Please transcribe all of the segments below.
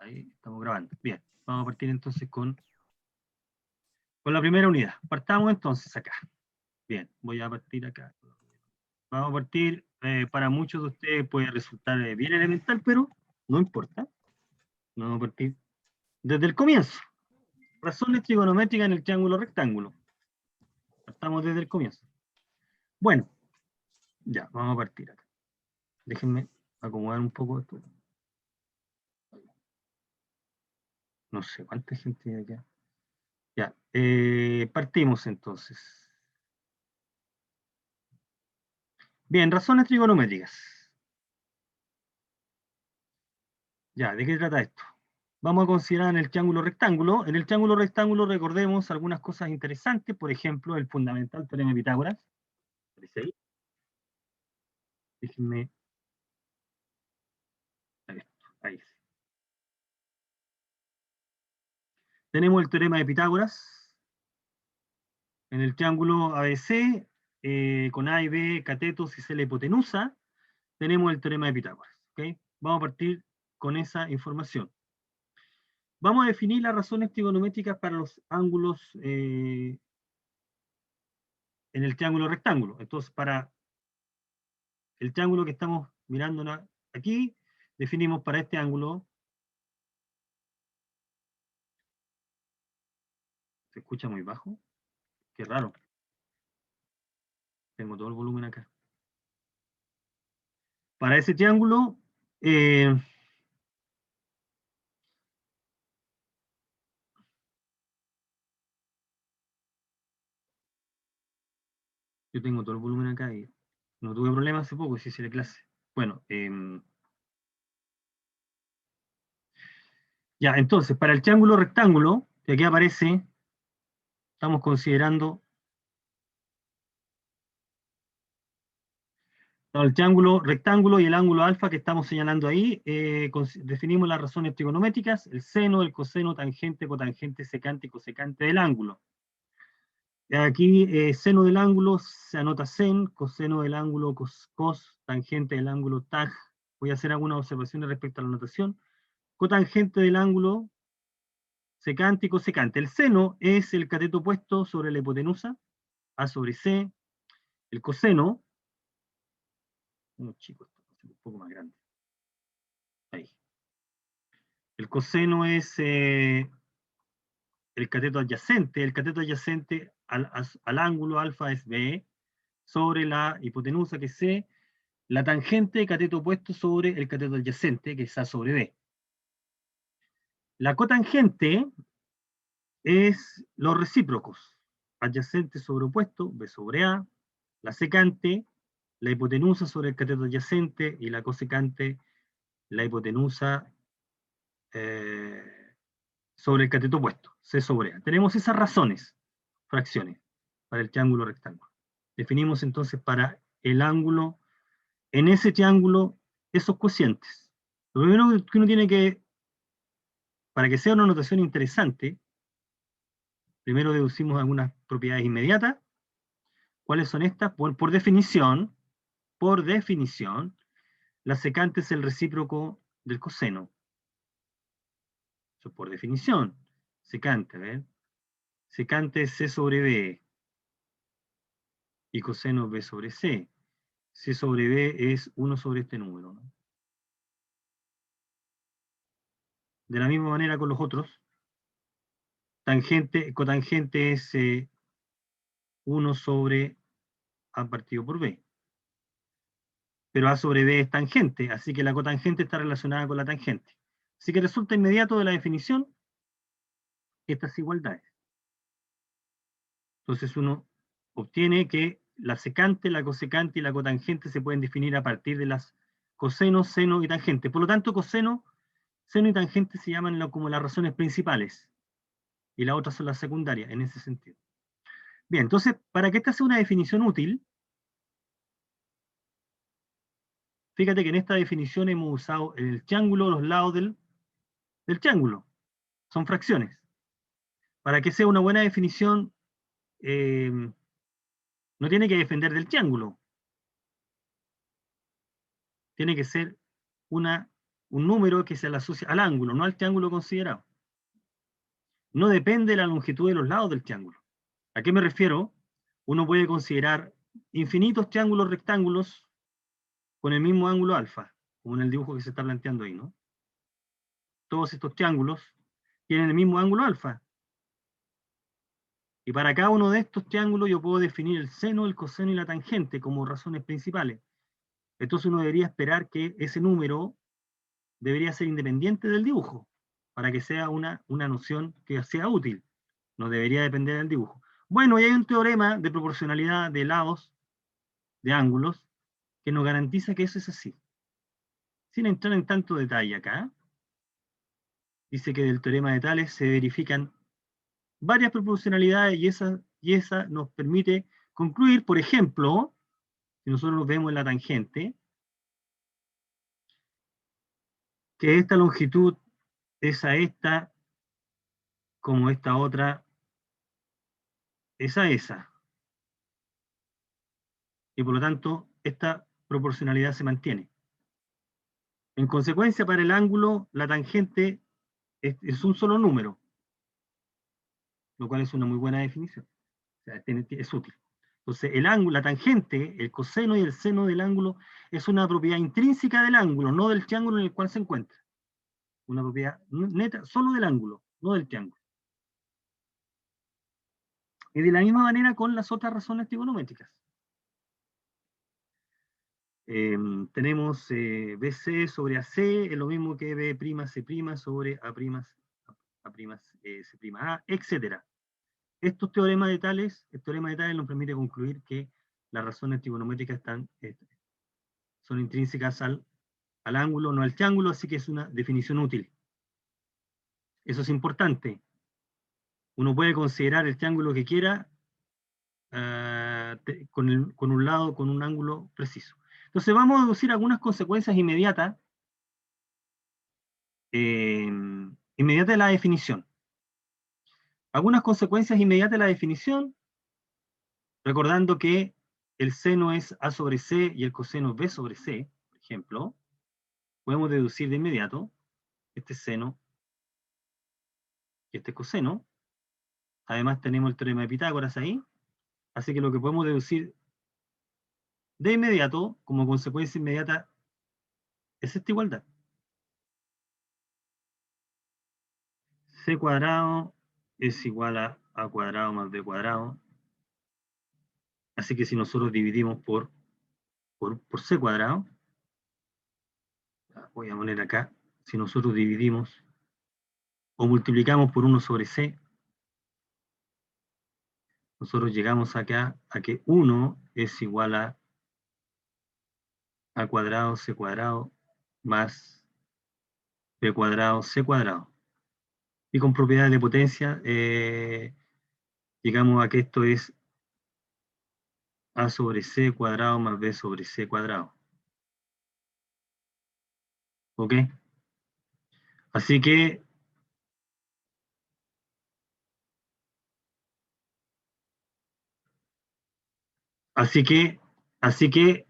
Ahí estamos grabando. Bien, vamos a partir entonces con la primera unidad. Partamos entonces acá. Bien, voy a partir acá. Vamos a partir, para muchos de ustedes puede resultar bien elemental, pero no importa. Vamos a partir desde el comienzo. Razones trigonométricas en el triángulo rectángulo. Partamos desde el comienzo. Bueno, ya, vamos a partir acá. Déjenme acomodar un poco esto. No sé cuánta gente hay acá. Ya, partimos entonces. Bien, razones trigonométricas. Ya, ¿de qué trata esto? Vamos a considerar en el triángulo rectángulo. En el triángulo rectángulo recordemos algunas cosas interesantes, por ejemplo, el fundamental teorema de Pitágoras. ¿Aparece ahí? Déjenme. Ahí. Tenemos el teorema de Pitágoras. En el triángulo ABC, con A y B, catetos y C la hipotenusa, tenemos el teorema de Pitágoras. ¿Okay? Vamos a partir con esa información. Vamos a definir las razones trigonométricas para los ángulos en el triángulo rectángulo. Entonces, para el triángulo que estamos mirando aquí, definimos para este ángulo. ¿Se escucha muy bajo? Qué raro. Tengo todo el volumen acá. Para ese triángulo, yo tengo todo el volumen acá y no tuve problemas hace poco, si hice la clase. Bueno, ya, entonces, para el triángulo rectángulo, que aquí aparece, estamos considerando el triángulo rectángulo y el ángulo alfa que estamos señalando ahí. Definimos las razones trigonométricas: el seno, el coseno, tangente, cotangente, secante y cosecante del ángulo. Aquí, seno del ángulo se anota sen, coseno del ángulo cos, tangente del ángulo tag. Voy a hacer algunas observaciones respecto a la notación. Cotangente del ángulo secante y cosecante. El seno es el cateto opuesto sobre la hipotenusa, A sobre C. El coseno, chicos, un poco más grande. Ahí. El coseno es el cateto adyacente. El cateto adyacente al ángulo alfa es B, sobre la hipotenusa que es C. La tangente, cateto opuesto sobre el cateto adyacente, que es A sobre B. La cotangente es los recíprocos. Adyacente sobre opuesto, B sobre A. La secante, la hipotenusa sobre el cateto adyacente, y la cosecante, la hipotenusa sobre el cateto opuesto, C sobre A. Tenemos esas razones, fracciones, para el triángulo rectángulo. Definimos entonces para el ángulo, en ese triángulo, esos cocientes. Lo primero que uno tiene que, para que sea una notación interesante, primero deducimos algunas propiedades inmediatas. ¿Cuáles son estas? Por definición, la secante es el recíproco del coseno. Eso por definición. Secante, ¿ves? Secante es C sobre B y coseno B sobre C. C sobre B es 1 sobre este número, ¿no? De la misma manera con los otros. Tangente, cotangente es 1 sobre A partido por B. Pero A sobre B es tangente, así que la cotangente está relacionada con la tangente. Así que resulta inmediato de la definición estas igualdades. Entonces uno obtiene que la secante, la cosecante y la cotangente se pueden definir a partir de las coseno, seno y tangente. Por lo tanto, coseno, seno y tangente se llaman como las razones principales, y las otras son las secundarias, en ese sentido. Bien, entonces, para que esta sea una definición útil, fíjate que en esta definición hemos usado el triángulo, los lados del triángulo. Son fracciones. Para que sea una buena definición, no tiene que depender del triángulo. Tiene que ser una un número que se le asocia al ángulo, no al triángulo considerado. No depende de la longitud de los lados del triángulo. ¿A qué me refiero? Uno puede considerar infinitos triángulos rectángulos con el mismo ángulo alfa, como en el dibujo que se está planteando ahí, ¿no? Todos estos triángulos tienen el mismo ángulo alfa. Y para cada uno de estos triángulos yo puedo definir el seno, el coseno y la tangente como razones principales. Entonces uno debería esperar que ese número debería ser independiente del dibujo, para que sea una noción que sea útil. No debería depender del dibujo. Bueno, y hay un teorema de proporcionalidad de lados, de ángulos, que nos garantiza que eso es así. Sin entrar en tanto detalle acá, dice que del teorema de Tales se verifican varias proporcionalidades y esa nos permite concluir, por ejemplo, si nosotros nos vemos en la tangente, que esta longitud es a esta, como esta otra es a esa. Y por lo tanto, esta proporcionalidad se mantiene. En consecuencia, para el ángulo, la tangente es un solo número, lo cual es una muy buena definición. O sea, es útil. Entonces, el ángulo, la tangente, el coseno y el seno del ángulo es una propiedad intrínseca del ángulo, no del triángulo en el cual se encuentra. Una propiedad neta, solo del ángulo, no del triángulo. Y de la misma manera con las otras razones trigonométricas. Tenemos BC sobre AC, es lo mismo que B'C' sobre C'A, etc. Estos teoremas de Tales, el teorema de Tales nos permite concluir que las razones trigonométricas son intrínsecas al ángulo, no al triángulo, así que es una definición útil. Eso es importante. Uno puede considerar el triángulo que quiera con un lado, con un ángulo preciso. Entonces vamos a deducir algunas consecuencias inmediatas de la definición. Algunas consecuencias inmediatas de la definición, recordando que el seno es A sobre C y el coseno es B sobre C, por ejemplo, podemos deducir de inmediato este seno y este coseno. Además tenemos el teorema de Pitágoras ahí, así que lo que podemos deducir de inmediato, como consecuencia inmediata, es esta igualdad. C cuadrado es igual a A cuadrado más B cuadrado. Así que si nosotros dividimos por C cuadrado, voy a poner acá, si nosotros dividimos o multiplicamos por 1 sobre C, nosotros llegamos acá a que 1 es igual a A cuadrado C cuadrado más B cuadrado C cuadrado. Y con propiedades de potencia, llegamos a que esto es A sobre C cuadrado más B sobre C cuadrado. ¿Ok? Así que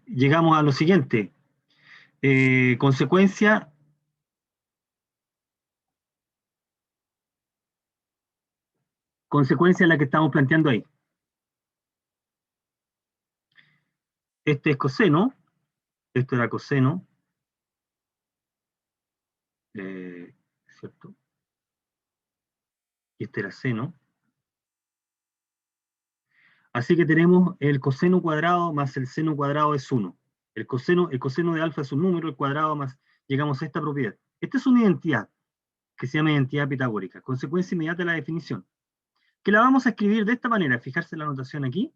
llegamos a lo siguiente. Consecuencia la que estamos planteando ahí. Este es coseno, esto era coseno, ¿cierto? Y este era seno. Así que tenemos el coseno cuadrado más el seno cuadrado es 1. El coseno de alfa es un número, el cuadrado más, llegamos a esta propiedad. Esta es una identidad que se llama identidad pitagórica, consecuencia inmediata de la definición, que la vamos a escribir de esta manera, fijarse en la anotación aquí,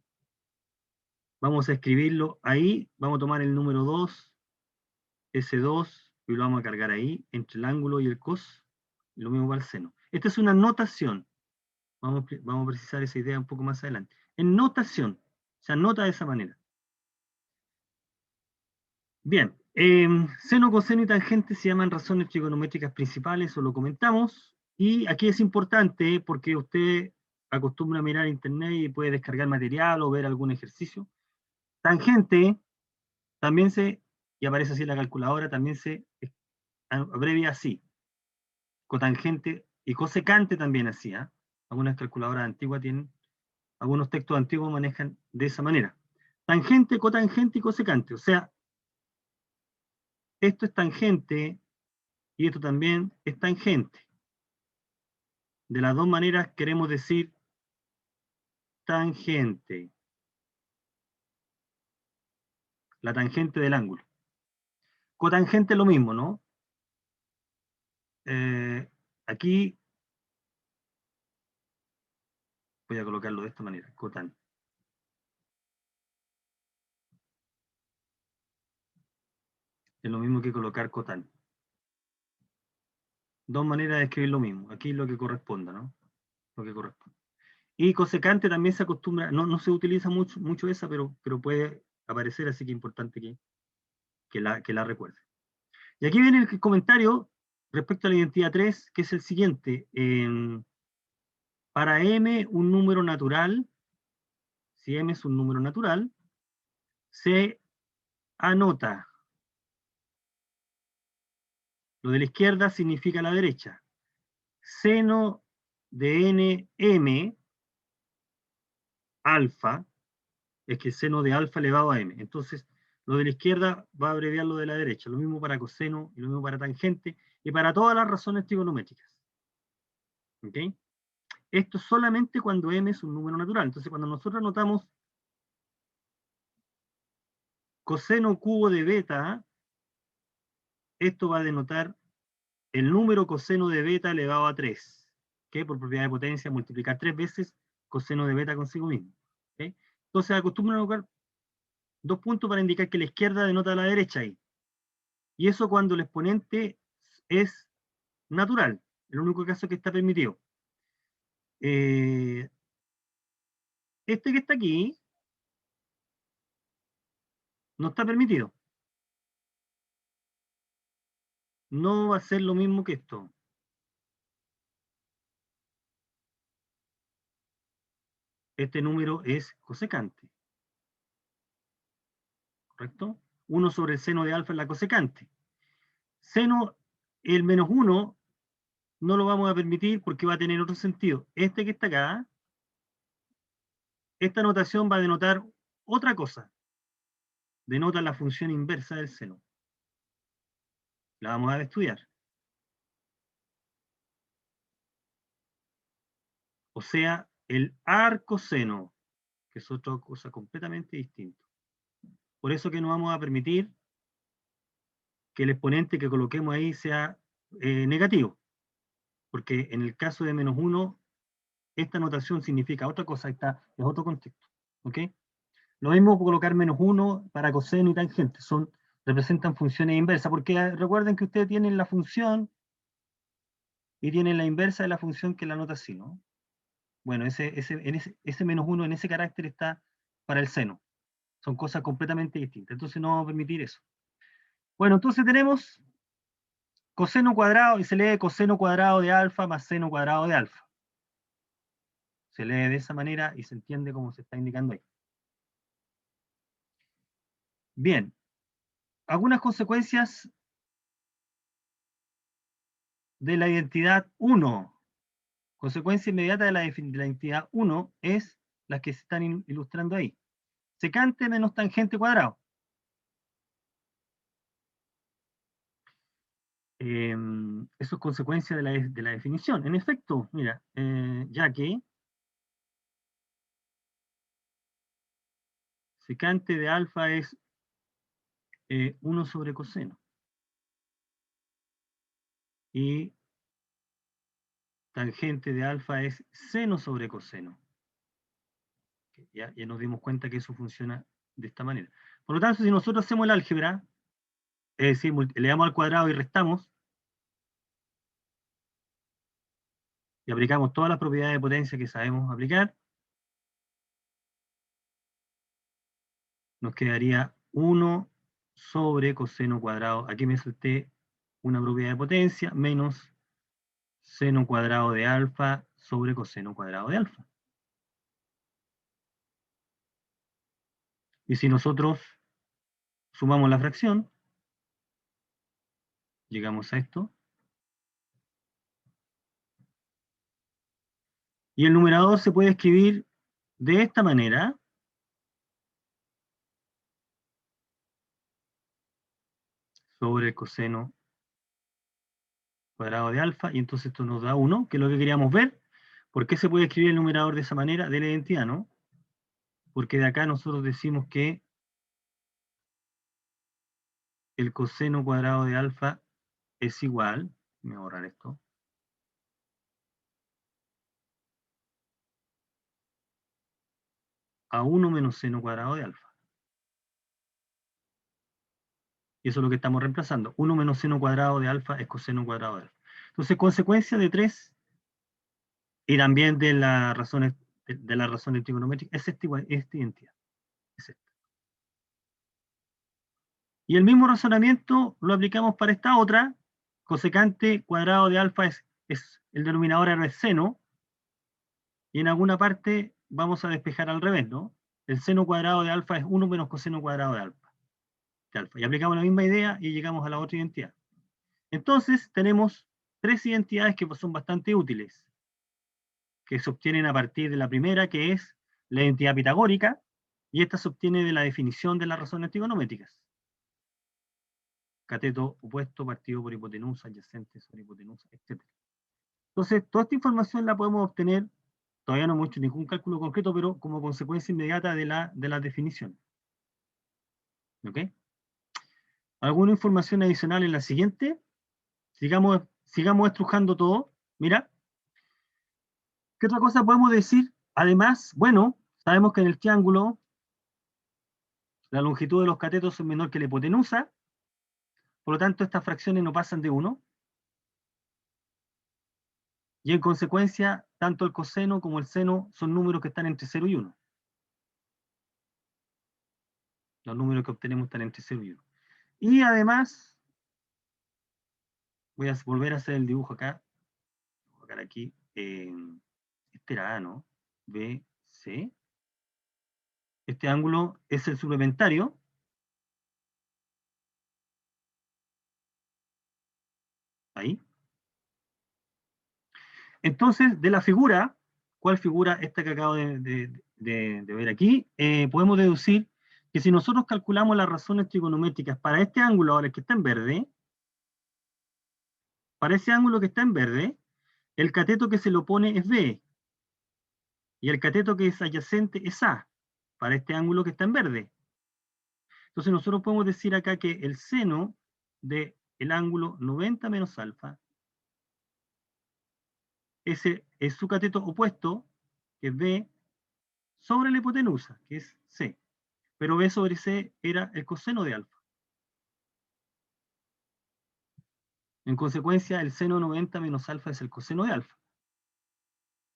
vamos a escribirlo ahí, vamos a tomar el número 2, S2, y lo vamos a cargar ahí, entre el ángulo y el cos, y lo mismo para el seno. Esta es una notación, vamos a precisar esa idea un poco más adelante. En notación, se anota de esa manera. Bien, seno, coseno y tangente se llaman razones trigonométricas principales, o lo comentamos, y aquí es importante porque usted acostumbra a mirar internet y puede descargar material o ver algún ejercicio. Tangente también y aparece así en la calculadora, también se abrevia así. Cotangente y cosecante también así. Algunas calculadoras antiguas tienen, algunos textos antiguos manejan de esa manera. Tangente, cotangente y cosecante. O sea, esto es tangente y esto también es tangente. De las dos maneras queremos decir tangente. La tangente del ángulo. Cotangente es lo mismo, ¿no? Aquí voy a colocarlo de esta manera, cotan. Es lo mismo que colocar cotan. Dos maneras de escribir lo mismo. Aquí lo que corresponda, ¿no? Lo que corresponde. Y cosecante también se acostumbra, no se utiliza mucho esa, pero puede aparecer, así que es importante que la recuerde. Y aquí viene el comentario respecto a la identidad 3, que es el siguiente. Para m, un número natural, si m es un número natural, se anota. Lo de la izquierda significa la derecha. Seno de nm alfa, es que seno de alfa elevado a m. Entonces, lo de la izquierda va a abreviar lo de la derecha. Lo mismo para coseno, y lo mismo para tangente, y para todas las razones trigonométricas. ¿Ok? Esto solamente cuando m es un número natural. Entonces, cuando nosotros anotamos coseno cubo de beta, esto va a denotar el número coseno de beta elevado a 3, que por propiedad de potencia multiplicar 3 veces coseno de beta consigo mismo. ¿Okay? Entonces acostumbran a colocar dos puntos para indicar que la izquierda denota a la derecha ahí. Y eso cuando el exponente es natural, el único caso que está permitido. Este que está aquí no está permitido. No va a ser lo mismo que esto. Este número es cosecante. ¿Correcto? 1 sobre el seno de alfa es la cosecante. Seno, el menos 1, no lo vamos a permitir porque va a tener otro sentido. Este que está acá, esta notación va a denotar otra cosa. Denota la función inversa del seno. La vamos a estudiar. O sea, el arcoseno, que es otra cosa completamente distinta. Por eso que no vamos a permitir que el exponente que coloquemos ahí sea negativo. Porque en el caso de menos 1, esta notación significa otra cosa, es otro contexto. ¿Ok? Lo mismo colocar menos 1 para coseno y tangente, representan funciones inversas, porque recuerden que ustedes tienen la función y tienen la inversa de la función que la nota así, ¿no? Bueno, ese menos 1 en ese carácter está para el seno. Son cosas completamente distintas, entonces no vamos a permitir eso. Bueno, entonces tenemos coseno cuadrado, y se lee coseno cuadrado de alfa más seno cuadrado de alfa. Se lee de esa manera y se entiende como se está indicando ahí. Bien, algunas consecuencias de la identidad 1. Consecuencia inmediata de la identidad 1 es las que se están ilustrando ahí. Secante menos tangente cuadrado. Eso es consecuencia de la definición. En efecto, mira, ya que secante de alfa es 1 sobre coseno. Y tangente de alfa es seno sobre coseno. Ya nos dimos cuenta que eso funciona de esta manera. Por lo tanto, si nosotros hacemos el álgebra, es decir, le damos al cuadrado y restamos, y aplicamos todas las propiedades de potencia que sabemos aplicar, nos quedaría 1 sobre coseno cuadrado. Aquí me salté una propiedad de potencia menos seno cuadrado de alfa sobre coseno cuadrado de alfa. Y si nosotros sumamos la fracción, Llegamos a esto. Y el numerador se puede escribir de esta manera. Sobre el coseno cuadrado de alfa, y entonces esto nos da 1, que es lo que queríamos ver. ¿Por qué se puede escribir el numerador de esa manera? De la identidad, ¿no? Porque de acá nosotros decimos que el coseno cuadrado de alfa es igual, me voy a borrar esto, a 1 menos seno cuadrado de alfa. Y eso es lo que estamos reemplazando. 1 menos seno cuadrado de alfa es coseno cuadrado de alfa. Entonces, consecuencia de 3 y también de las razones trigonométricas, es esta identidad. Es esta. Y el mismo razonamiento lo aplicamos para esta otra. Cosecante cuadrado de alfa es el denominador era el seno, y en alguna parte vamos a despejar al revés, ¿no? El seno cuadrado de alfa es 1 menos coseno cuadrado de alfa. Y aplicamos la misma idea y llegamos a la otra identidad. Entonces tenemos tres identidades que son bastante útiles, que se obtienen a partir de la primera, que es la identidad pitagórica, y esta se obtiene de la definición de las razones trigonométricas. Cateto opuesto, partido por hipotenusa, adyacente sobre hipotenusa, etc. Entonces, toda esta información la podemos obtener, todavía no hemos hecho ningún cálculo concreto, pero como consecuencia inmediata de la definición. ¿Ok? ¿Alguna información adicional en la siguiente? Sigamos estrujando todo. Mira, ¿qué otra cosa podemos decir? Además, bueno, sabemos que en el triángulo la longitud de los catetos es menor que la hipotenusa, por lo tanto estas fracciones no pasan de 1, y en consecuencia, tanto el coseno como el seno son números que están entre 0 y 1. Los números que obtenemos están entre 0 y 1. Y además, voy a volver a hacer el dibujo acá, voy a colocar aquí, este era A, ¿no? B, C. Este ángulo es el suplementario. Ahí. Entonces, de la figura, ¿cuál figura? Esta que acabo de ver aquí, podemos deducir que si nosotros calculamos las razones trigonométricas para este ángulo, ahora el que está en verde, para ese ángulo que está en verde, el cateto que se lo pone es B, y el cateto que es adyacente es A, para este ángulo que está en verde. Entonces nosotros podemos decir acá que el seno del ángulo 90 menos alfa, ese es su cateto opuesto, que es B, sobre la hipotenusa, que es C. Pero B sobre C era el coseno de alfa. En consecuencia, el seno 90 menos alfa es el coseno de alfa.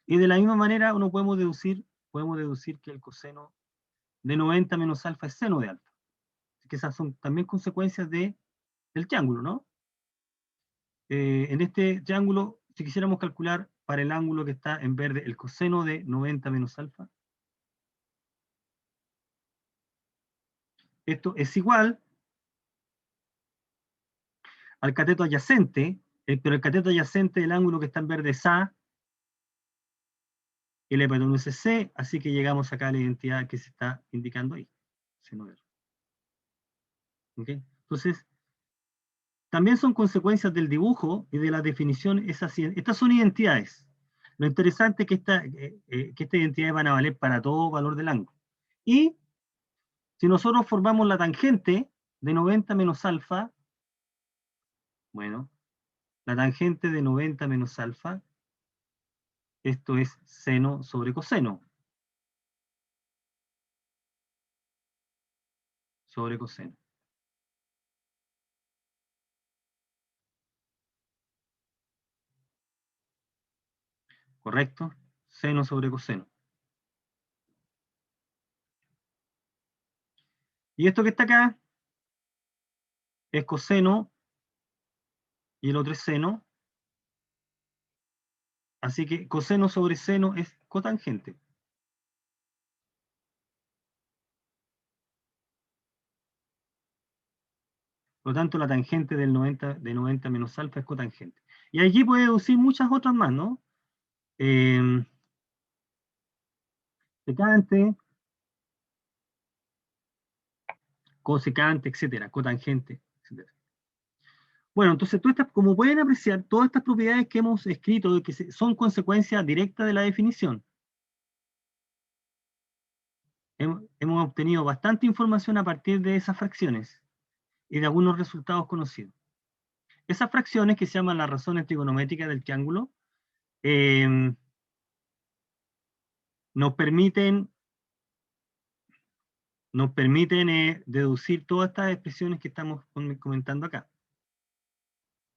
Y de la misma manera, podemos deducir que el coseno de 90 menos alfa es seno de alfa. Así que esas son también consecuencias del triángulo, ¿no? En este triángulo, si quisiéramos calcular para el ángulo que está en verde, el coseno de 90 menos alfa, esto es igual al cateto adyacente, pero el cateto adyacente del ángulo que está en verde es A, y la hipotenusa es C, así que llegamos acá a la identidad que se está indicando ahí, seno de alfa. ¿Okay? Entonces, también son consecuencias del dibujo y de la definición. Estas son identidades. Lo interesante es que estas identidades van a valer para todo valor del ángulo. Y si nosotros formamos la tangente de 90 menos alfa, bueno, la tangente de 90 menos alfa, esto es seno sobre coseno. Sobre coseno. ¿Correcto? Seno sobre coseno. Y esto que está acá es coseno y el otro es seno. Así que coseno sobre seno es cotangente. Por lo tanto, la tangente de 90 menos alfa es cotangente. Y aquí puede deducir muchas otras más, ¿no? Secante, cosecante, etcétera, cotangente, etcétera. Bueno, entonces, como pueden apreciar, todas estas propiedades que hemos escrito que son consecuencia directa de la definición. Hemos obtenido bastante información a partir de esas fracciones y de algunos resultados conocidos. Esas fracciones, que se llaman las razones trigonométricas del triángulo, nos permiten deducir todas estas expresiones que estamos comentando acá,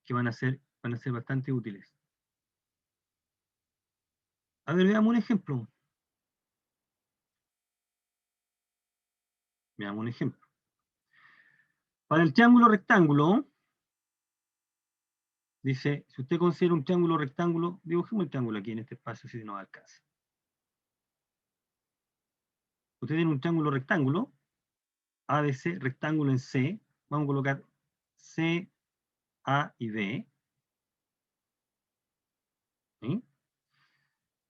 que van a ser bastante útiles. A ver, veamos un ejemplo. Veamos un ejemplo. Para el triángulo rectángulo, dice, si usted considera un triángulo rectángulo, dibujemos el triángulo aquí en este espacio si nos alcanza. Usted tiene un triángulo rectángulo, ABC, rectángulo en C, vamos a colocar C, A y B. ¿Sí?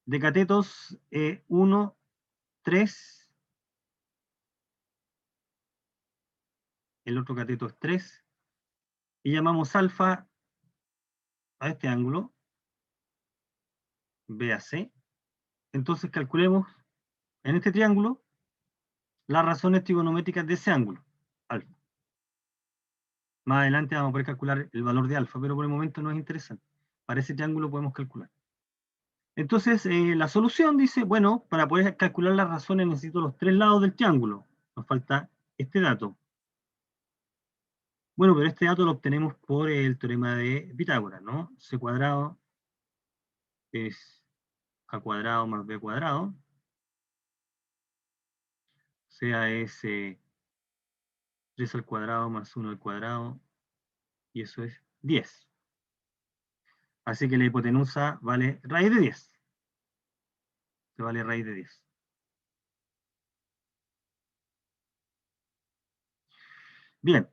De catetos 1, 3, el otro cateto es 3, y llamamos alfa a este ángulo, BAC. Entonces calculemos en este triángulo las razones trigonométricas de ese ángulo, alfa. Más adelante vamos a poder calcular el valor de alfa, pero por el momento no es interesante. Para ese triángulo podemos calcular. Entonces, la solución dice, bueno, para poder calcular las razones necesito los tres lados del triángulo. Nos falta este dato. Bueno, pero este dato lo obtenemos por el teorema de Pitágoras, ¿no? C cuadrado es A cuadrado más B cuadrado. O sea, es 3 al cuadrado más 1 al cuadrado. Y eso es 10. Así que la hipotenusa vale raíz de 10. Se vale raíz de 10. Bien.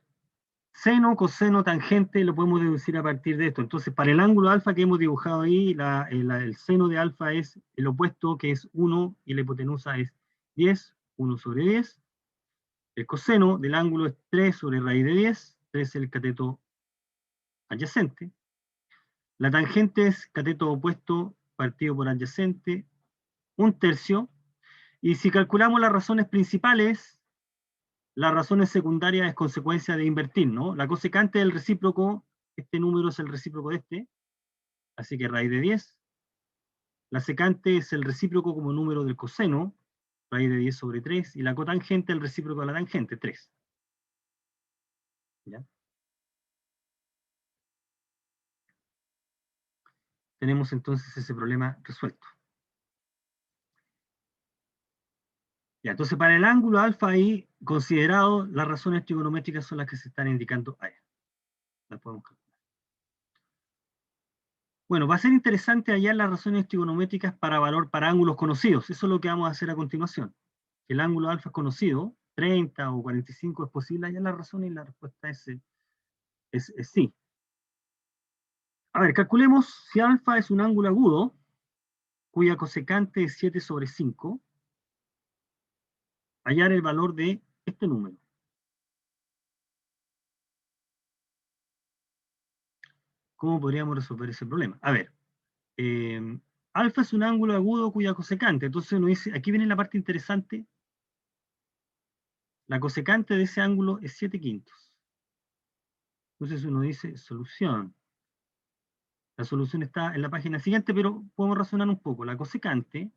Seno, coseno, tangente, lo podemos deducir a partir de esto. Entonces, para el ángulo alfa que hemos dibujado ahí, el seno de alfa es el opuesto, que es 1, y la hipotenusa es 10, 1 sobre 10. El coseno del ángulo es 3 sobre raíz de 10, 3 es el cateto adyacente. La tangente es cateto opuesto partido por adyacente, 1/3. Y si calculamos las razones principales, las razones secundarias es consecuencia de invertir, ¿no? La cosecante del recíproco, este número es el recíproco de este, así que raíz de 10. La secante es el recíproco como número del coseno, raíz de 10 sobre 3, y la cotangente el recíproco de la tangente, 3. ¿Ya? Tenemos entonces ese problema resuelto. Ya, entonces para el ángulo alfa ahí, considerado, las razones trigonométricas son las que se están indicando ahí. Las podemos calcular. Bueno, va a ser interesante hallar las razones trigonométricas para ángulos conocidos. Eso es lo que vamos a hacer a continuación. El ángulo alfa es conocido, 30 o 45 es posible hallar las razones, y la respuesta es sí. A ver, calculemos si alfa es un ángulo agudo, cuya cosecante es 7 sobre 5, hallar el valor de este número. ¿Cómo podríamos resolver ese problema? A ver, alfa es un ángulo agudo cuya cosecante, entonces uno dice, aquí viene la parte interesante, la cosecante de ese ángulo es 7/5. Entonces uno dice, solución. La solución está en la página siguiente, pero podemos razonar un poco. La cosecante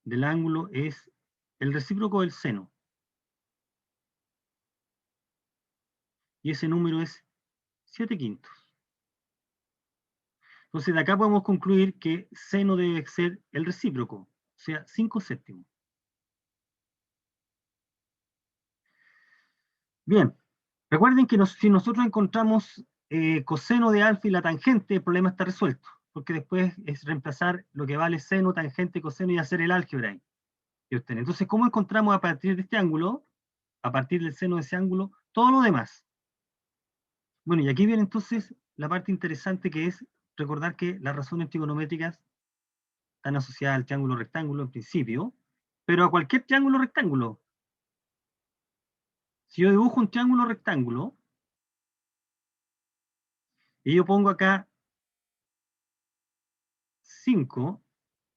del ángulo es el recíproco del seno. Y ese número es 7/5. Entonces de acá podemos concluir que seno debe ser el recíproco, o sea, 5/7. Bien, recuerden que si nosotros encontramos coseno de alfa y la tangente, el problema está resuelto, porque después es reemplazar lo que vale seno, tangente, coseno y hacer el álgebra ahí. Entonces, ¿cómo encontramos a partir de este ángulo, a partir del seno de ese ángulo, todo lo demás. Bueno, y aquí viene entonces la parte interesante, que es recordar que las razones trigonométricas están asociadas al triángulo rectángulo en principio, pero a cualquier triángulo rectángulo. Si yo dibujo un triángulo rectángulo, y yo pongo acá 5,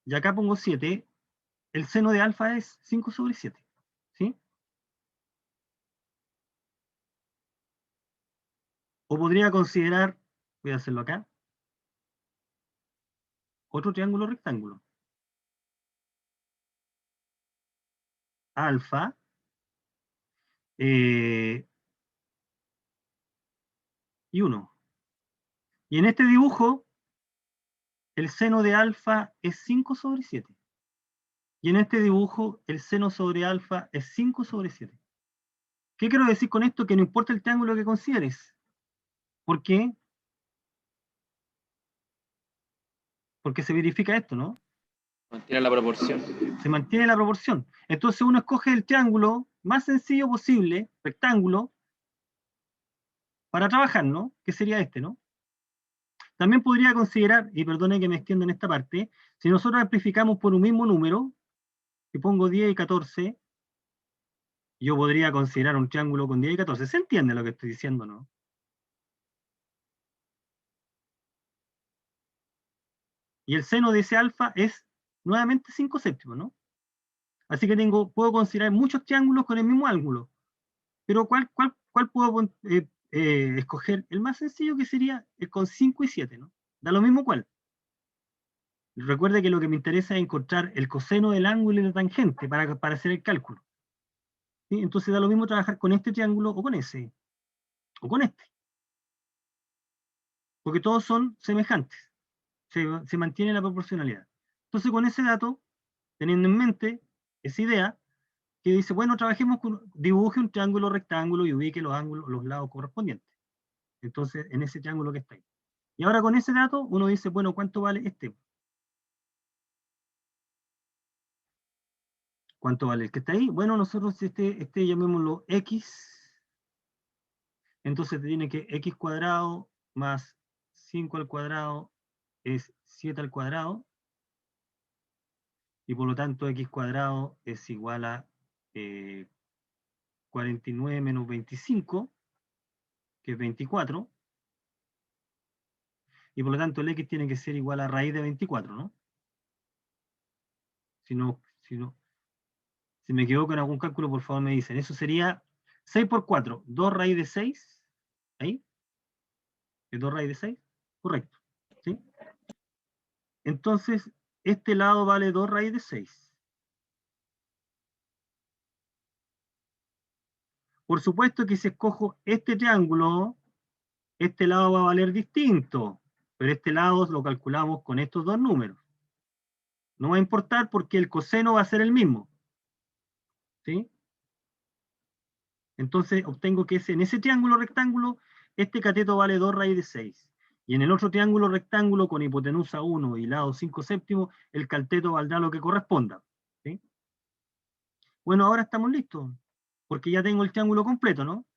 y acá pongo 7, el seno de alfa es 5 sobre 7. ¿Sí? O podría considerar, voy a hacerlo acá, otro triángulo rectángulo. Alfa, y 1. Y en este dibujo, el seno de alfa es 5 sobre 7. Y en este dibujo, el seno sobre alfa es 5 sobre 7. ¿Qué quiero decir con esto? Que no importa el triángulo que consideres. ¿Por qué? Porque se verifica esto, ¿no? Mantiene la proporción. Se mantiene la proporción. Entonces uno escoge el triángulo más sencillo posible, rectángulo, para trabajar, ¿no? Que sería este, ¿no? También podría considerar, y perdone que me extienda en esta parte, si nosotros amplificamos por un mismo número, si pongo 10 y 14, yo podría considerar un triángulo con 10 y 14. ¿Se entiende lo que estoy diciendo, no? Y el seno de ese alfa es nuevamente 5 séptimos, ¿no? Así que puedo considerar muchos triángulos con el mismo ángulo. Pero ¿cuál puedo escoger? El más sencillo, que sería el con 5 y 7, ¿no? Da lo mismo cuál. Recuerde que lo que me interesa es encontrar el coseno del ángulo y la tangente para hacer el cálculo. ¿Sí? Entonces da lo mismo trabajar con este triángulo o con ese, o con este. Porque todos son semejantes. Se mantiene la proporcionalidad. Entonces con ese dato, teniendo en mente esa idea, que dice, bueno, dibuje un triángulo rectángulo y ubique los ángulos, los lados correspondientes. Entonces, en ese triángulo que está ahí. Y ahora con ese dato, uno dice, bueno, ¿cuánto vale este? ¿Cuánto vale el que está ahí? Bueno, nosotros este llamémoslo X, entonces tiene que X cuadrado más 5 al cuadrado es 7 al cuadrado, y por lo tanto X cuadrado es igual a 49 menos 25, que es 24, y por lo tanto el X tiene que ser igual a raíz de 24, ¿no? Si me equivoco en algún cálculo, por favor me dicen. Eso sería 6 por 4, 2 raíz de 6, ahí, es 2 raíz de 6, correcto, ¿sí? Entonces, este lado vale 2 raíz de 6. Por supuesto que si escojo este triángulo, este lado va a valer distinto, pero este lado lo calculamos con estos dos números. No va a importar porque el coseno va a ser el mismo, ¿sí? Entonces obtengo que en ese triángulo rectángulo, este cateto vale 2 raíz de 6. Y en el otro triángulo rectángulo con hipotenusa 1 y lado 5 séptimos, el cateto valdrá lo que corresponda, ¿sí? Bueno, ahora estamos listos, porque ya tengo el triángulo completo, ¿no?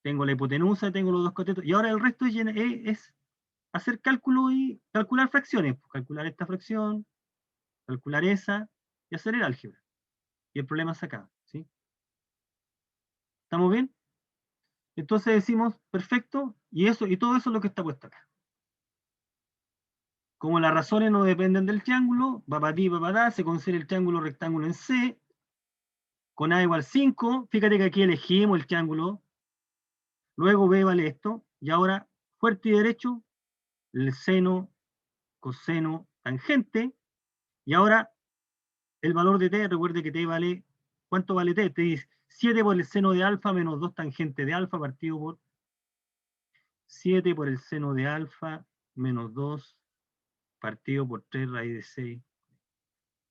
Tengo la hipotenusa, tengo los dos catetos, y ahora el resto es hacer cálculo y calcular fracciones. Calcular esta fracción, calcular esa, y hacer el álgebra. Y el problema es acá, ¿sí? ¿Estamos bien? Entonces decimos, perfecto, y todo eso es lo que está puesto acá. Como las razones no dependen del triángulo, papatí, papatá, se considera el triángulo rectángulo en C, con A igual 5, fíjate que aquí elegimos el triángulo, luego B vale esto, y ahora, fuerte y derecho, el seno, coseno, tangente, y ahora el valor de t, recuerde que t vale, ¿cuánto vale t? Te dice 7 por el seno de alfa menos 2 tangente de alfa partido por 7 por el seno de alfa menos 2 partido por 3 raíz de 6.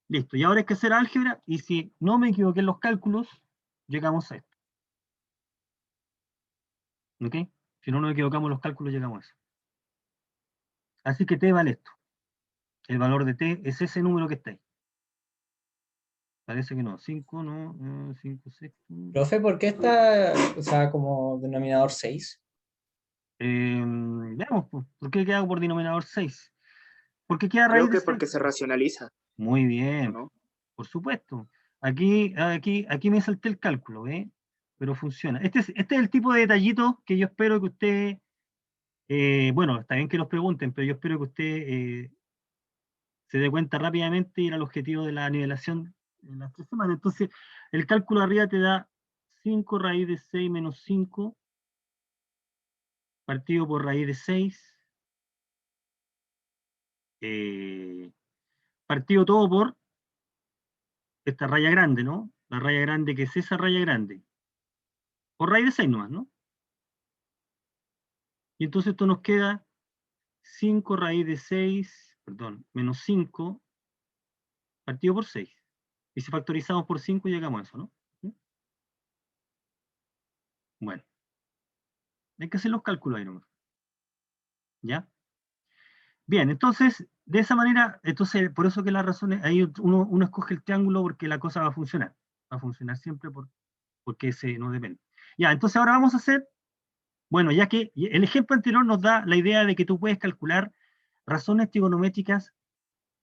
Listo, y ahora hay que hacer álgebra, y si no me equivoqué en los cálculos, llegamos a esto. ¿Ok? Si no nos equivocamos en los cálculos, llegamos a eso. Así que t vale esto. El valor de t es ese número que está ahí. Parece que no. 5, no. 5 sextos. Profe, ¿por qué está, o sea, como denominador 6? Veamos, pues, ¿por qué queda por denominador 6? Porque queda a raíz Creo de que 6. porque se racionaliza, Muy ¿o bien, no? por supuesto. Aquí me salté el cálculo, ¿ve? Pero funciona. Este es el tipo de detallito que yo espero que usted, bueno, está bien que los pregunten, pero yo espero que usted se dé cuenta rápidamente y era el objetivo de la nivelación en las 3 semanas. Entonces, el cálculo arriba te da 5 raíz de 6 menos 5 partido por raíz de 6, partido todo por esta raya grande, ¿no? La raya grande que es esa raya grande. Por raíz de 6 nomás, ¿no? Y entonces esto nos queda 5 raíz de 6, perdón, menos 5 partido por 6. Y si factorizamos por 5 llegamos a eso, ¿no? ¿Sí? Bueno, hay que hacer los cálculos ahí nomás. ¿Ya? Bien, entonces, de esa manera, entonces, por eso que las razones, ahí uno escoge el triángulo porque la cosa va a funcionar. Va a funcionar siempre porque ese no depende. Ya, entonces ahora vamos a hacer, bueno, ya que el ejemplo anterior nos da la idea de que tú puedes calcular razones trigonométricas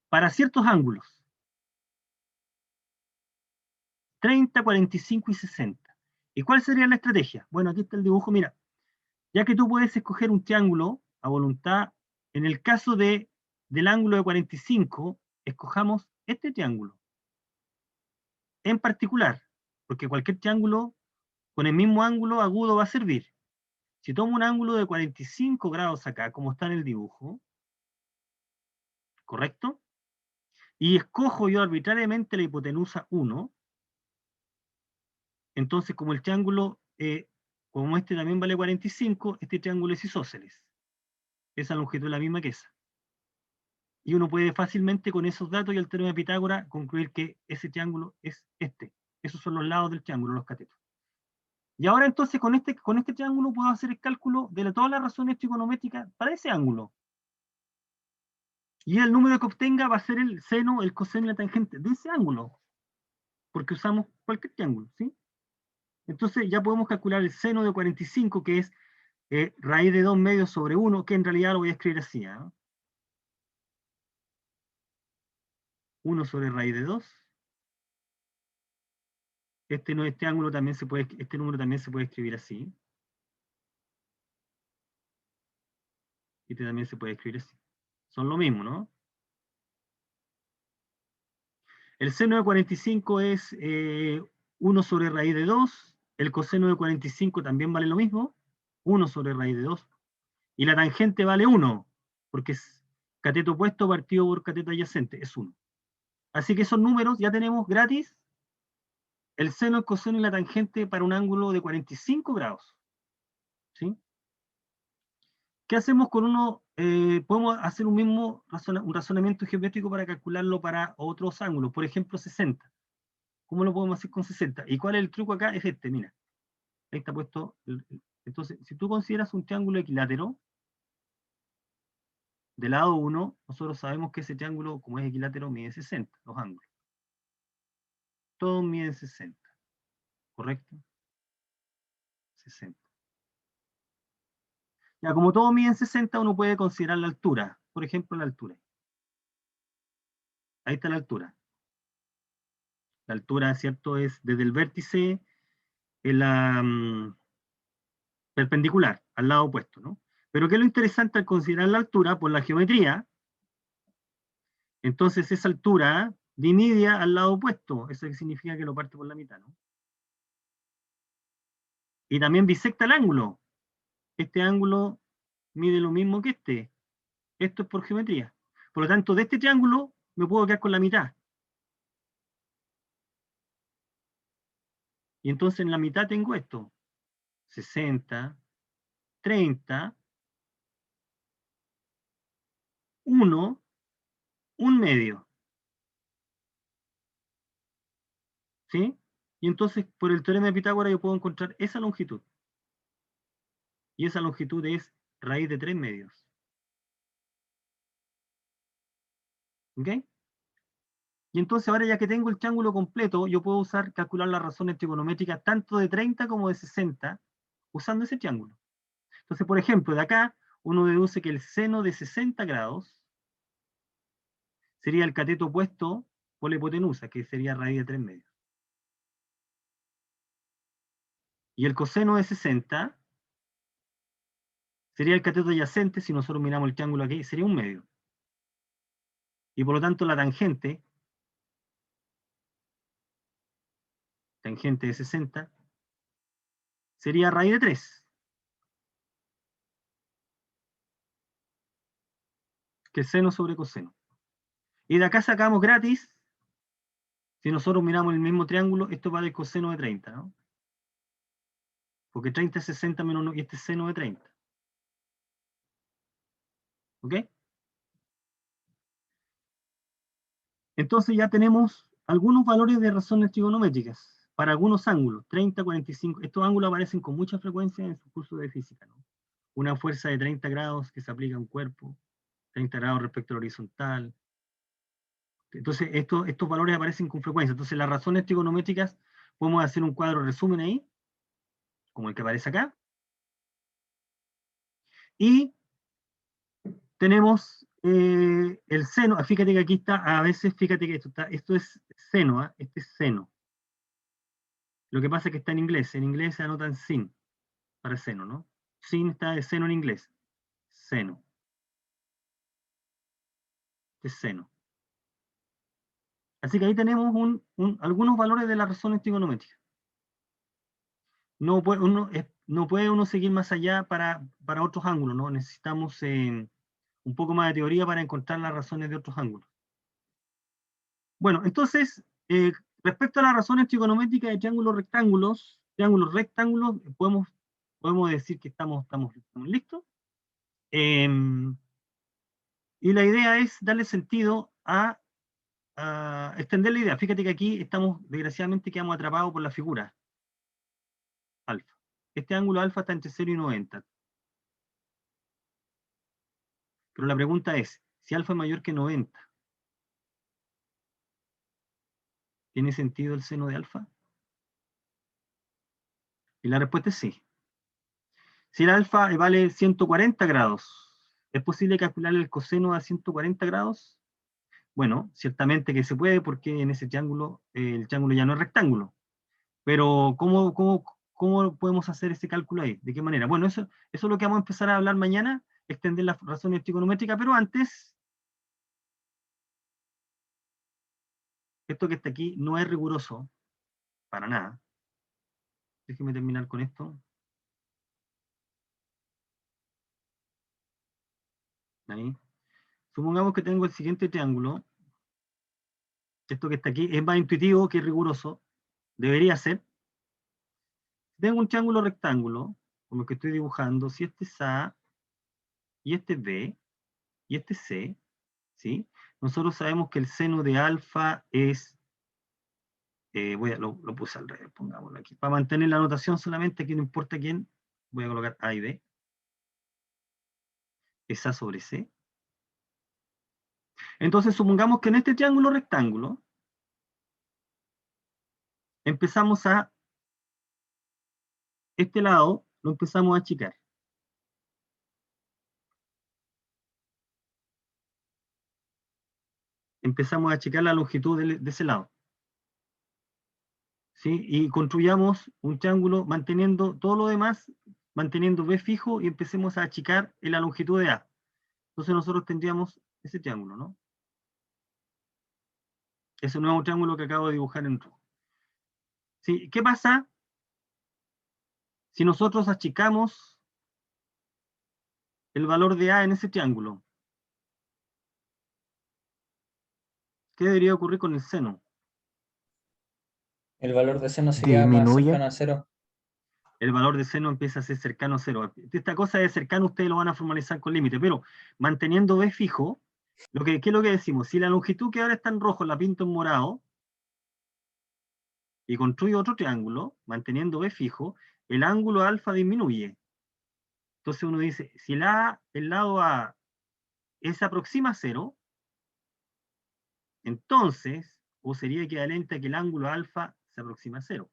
para ciertos ángulos. 30, 45 y 60. ¿Y cuál sería la estrategia? Bueno, aquí está el dibujo, mira. Ya que tú puedes escoger un triángulo a voluntad, en el caso del ángulo de 45, escojamos este triángulo. En particular, porque cualquier triángulo con el mismo ángulo agudo va a servir. Si tomo un ángulo de 45 grados acá, como está en el dibujo, ¿correcto? Y escojo yo arbitrariamente la hipotenusa 1, entonces como el triángulo, como este también vale 45, este triángulo es isósceles. Esa longitud es la misma que esa. Y uno puede fácilmente con esos datos y el teorema de Pitágoras concluir que ese triángulo es este. Esos son los lados del triángulo, los catetos. Y ahora entonces con este triángulo puedo hacer el cálculo de todas las razones trigonométricas para ese ángulo. Y el número que obtenga va a ser el seno, el coseno y la tangente de ese ángulo. Porque usamos cualquier triángulo, ¿sí? Entonces ya podemos calcular el seno de 45, que es raíz de 2 medios sobre 1, que en realidad lo voy a escribir así, ¿eh? 1 sobre raíz de 2. Este ángulo también se puede, este número también se puede escribir así. Este también se puede escribir así. Son lo mismo, ¿no? El seno de 45 es 1 sobre raíz de 2. El coseno de 45 también vale lo mismo. 1 sobre raíz de 2. Y la tangente vale 1, porque es cateto opuesto partido por cateto adyacente, es 1. Así que esos números ya tenemos gratis el seno, el coseno y la tangente para un ángulo de 45 grados. ¿Sí? ¿Qué hacemos con uno? Podemos hacer un razonamiento geométrico para calcularlo para otros ángulos, por ejemplo 60. ¿Cómo lo podemos hacer con 60? ¿Y cuál es el truco acá? Es este, mira. Ahí está puesto. Entonces, si tú consideras un triángulo equilátero, de lado 1, nosotros sabemos que ese triángulo, como es equilátero, mide 60, los ángulos. Todos miden 60, ¿correcto? 60. Ya, como todos miden 60, uno puede considerar la altura. Por ejemplo, la altura. Ahí está la altura. La altura, ¿cierto? Es desde el vértice en la perpendicular, al lado opuesto, ¿no? Pero ¿qué es lo interesante al considerar la altura? Por la geometría, entonces esa altura divide al lado opuesto. Eso significa que lo parte por la mitad, ¿no? Y también bisecta el ángulo. Este ángulo mide lo mismo que este. Esto es por geometría. Por lo tanto, de este triángulo me puedo quedar con la mitad. Y entonces en la mitad tengo esto. 60, 30, 1, 1 medio. ¿Sí? Y entonces por el teorema de Pitágoras yo puedo encontrar esa longitud. Y esa longitud es raíz de 3 medios. ¿Ok? Y entonces ahora ya que tengo el triángulo completo, yo puedo calcular las razones trigonométricas tanto de 30 como de 60 usando ese triángulo. Entonces, por ejemplo, de acá uno deduce que el seno de 60 grados sería el cateto opuesto por la hipotenusa, que sería raíz de 3 medios. Y el coseno de 60 sería el cateto adyacente, si nosotros miramos el triángulo aquí, sería 1 medio. Y por lo tanto la tangente de 60, sería raíz de 3, que es seno sobre coseno. Y de acá sacamos gratis, si nosotros miramos el mismo triángulo, esto va del coseno de 30, ¿no? Porque 30 es 60 menos 1, y este es seno de 30. ¿Ok? Entonces ya tenemos algunos valores de razones trigonométricas para algunos ángulos, 30, 45. Estos ángulos aparecen con mucha frecuencia en su curso de física, ¿no? Una fuerza de 30 grados que se aplica a un cuerpo, 30 grados respecto al horizontal. Entonces estos valores aparecen con frecuencia. Entonces las razones trigonométricas, podemos hacer un cuadro resumen ahí, como el que aparece acá. Y tenemos el seno. Fíjate que aquí está, a veces, fíjate que esto es seno, ¿eh? Este es seno. Lo que pasa es que está en inglés se anotan sin, para seno, ¿no? Sin está de seno en inglés. Seno. Este es seno. Así que ahí tenemos algunos valores de las razones trigonométricas. No puede uno seguir más allá para otros ángulos, ¿no? Necesitamos un poco más de teoría para encontrar las razones de otros ángulos. Bueno, entonces, respecto a las razones trigonométricas de triángulos rectángulos, podemos decir que estamos listos. Y la idea es darle sentido a extender la idea. Fíjate que aquí desgraciadamente quedamos atrapados por la figura alfa. Este ángulo alfa está entre 0 y 90. Pero la pregunta es, si alfa es mayor que 90, ¿tiene sentido el seno de alfa? Y la respuesta es sí. Si el alfa vale 140 grados, ¿es posible calcular el coseno a 140 grados? Bueno, ciertamente que se puede, porque en ese triángulo, el triángulo ya no es rectángulo. Pero, ¿cómo podemos hacer ese cálculo ahí? ¿De qué manera? Bueno, eso es lo que vamos a empezar a hablar mañana, extender las razones trigonométricas, pero antes, esto que está aquí no es riguroso, para nada. Déjeme terminar con esto. Ahí. Supongamos que tengo el siguiente triángulo. Esto que está aquí es más intuitivo que riguroso. Debería ser. Tengo un triángulo rectángulo, como el que estoy dibujando. Si este es A, y este es B, y este es C, ¿sí? Nosotros sabemos que el seno de alfa es... lo puse al revés, pongámoslo aquí. Para mantener la anotación solamente, aquí no importa quién, voy a colocar A y B. Es A sobre C. Entonces, supongamos que en este triángulo rectángulo, empezamos este lado lo empezamos a achicar. Empezamos a achicar la longitud de ese lado. ¿Sí? Y construyamos un triángulo manteniendo todo lo demás, manteniendo B fijo, y empecemos a achicar en la longitud de A. Entonces nosotros tendríamos ese triángulo, ¿no? Ese nuevo triángulo que acabo de dibujar en rojo. ¿Sí? ¿Qué pasa si nosotros achicamos el valor de A en ese triángulo? ¿Qué debería ocurrir con el seno? El valor de seno sería más Disminuye. cercano a 0. El valor de seno empieza a ser cercano a 0. Esta cosa de cercano ustedes lo van a formalizar con límite, pero manteniendo B fijo, ¿qué es lo que decimos? Si la longitud que ahora está en rojo la pinto en morado y construyo otro triángulo, manteniendo B fijo, el ángulo alfa disminuye. Entonces uno dice, si el lado A se aproxima a 0, entonces o sería equivalente a que el ángulo alfa se aproxima a 0.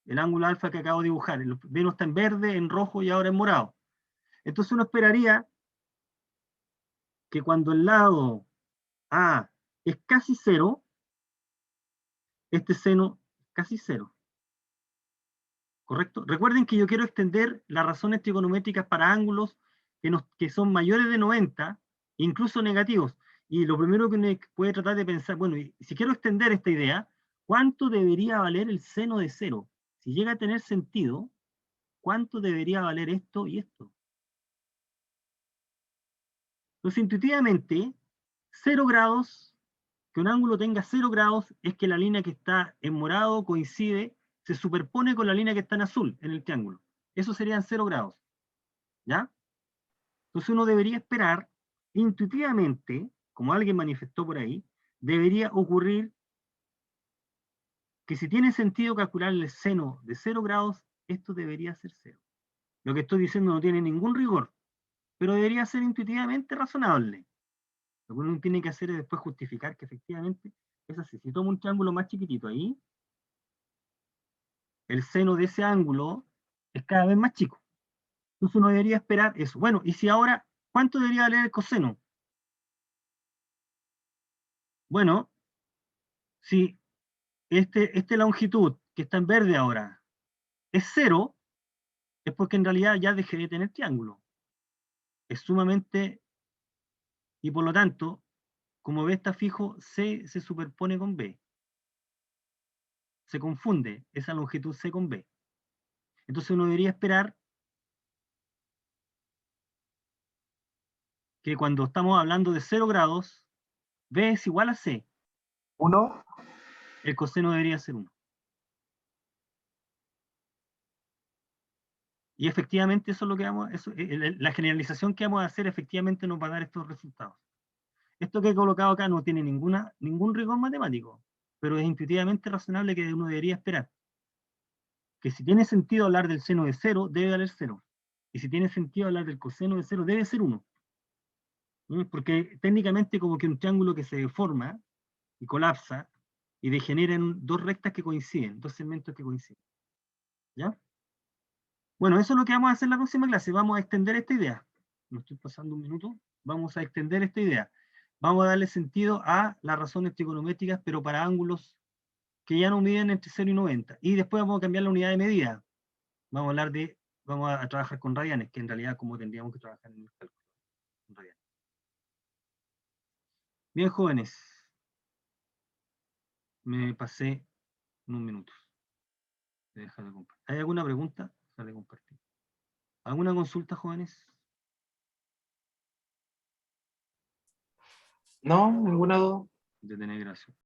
El ángulo alfa que acabo de dibujar, el Venus está en verde, en rojo y ahora en morado. Entonces uno esperaría que cuando el lado A es casi 0, este seno es casi 0. ¿Correcto? Recuerden que yo quiero extender las razones trigonométricas para ángulos que son mayores de 90, incluso negativos. Y lo primero que uno puede tratar de pensar, bueno, y si quiero extender esta idea, ¿cuánto debería valer el seno de 0? Si llega a tener sentido, ¿cuánto debería valer esto y esto? Entonces, intuitivamente, 0 grados, que un ángulo tenga 0 grados, es que la línea que está en morado coincide, se superpone con la línea que está en azul, en el triángulo. Eso serían 0 grados. ¿Ya? Entonces uno debería esperar, intuitivamente, como alguien manifestó por ahí, debería ocurrir que si tiene sentido calcular el seno de 0 grados, esto debería ser 0. Lo que estoy diciendo no tiene ningún rigor, pero debería ser intuitivamente razonable. Lo que uno tiene que hacer es después justificar que efectivamente es así. Si tomo un triángulo más chiquitito ahí, el seno de ese ángulo es cada vez más chico. Entonces uno debería esperar eso. Bueno, y si ahora, ¿cuánto debería valer el coseno? Bueno, si esta longitud que está en verde ahora es 0, es porque en realidad ya dejé de tener triángulo. Es sumamente, y por lo tanto, como B está fijo, C se superpone con B. Se confunde esa longitud C con B. Entonces uno debería esperar que cuando estamos hablando de 0 grados, B es igual a C. 1. El coseno debería ser 1. Y efectivamente eso es lo que la generalización que vamos a hacer efectivamente nos va a dar estos resultados. Esto que he colocado acá no tiene ningún rigor matemático, pero es intuitivamente razonable que uno debería esperar. Que si tiene sentido hablar del seno de 0, debe valer 0. Y si tiene sentido hablar del coseno de 0, debe ser 1. Porque técnicamente como que un triángulo que se deforma y colapsa y degenera en dos rectas que coinciden, dos segmentos que coinciden. ¿Ya? Bueno, eso es lo que vamos a hacer en la próxima clase. Vamos a extender esta idea. Me estoy pasando un minuto. Vamos a extender esta idea. Vamos a darle sentido a las razones trigonométricas, pero para ángulos que ya no miden entre 0 y 90. Y después vamos a cambiar la unidad de medida. Vamos a trabajar con radianes, que en realidad como tendríamos que trabajar en el cálculo. Con radianes. Bien, jóvenes. Me pasé unos minutos. ¿Hay alguna pregunta? Dejar de compartir. ¿Alguna consulta, jóvenes? No, ninguna duda. De tener gracia.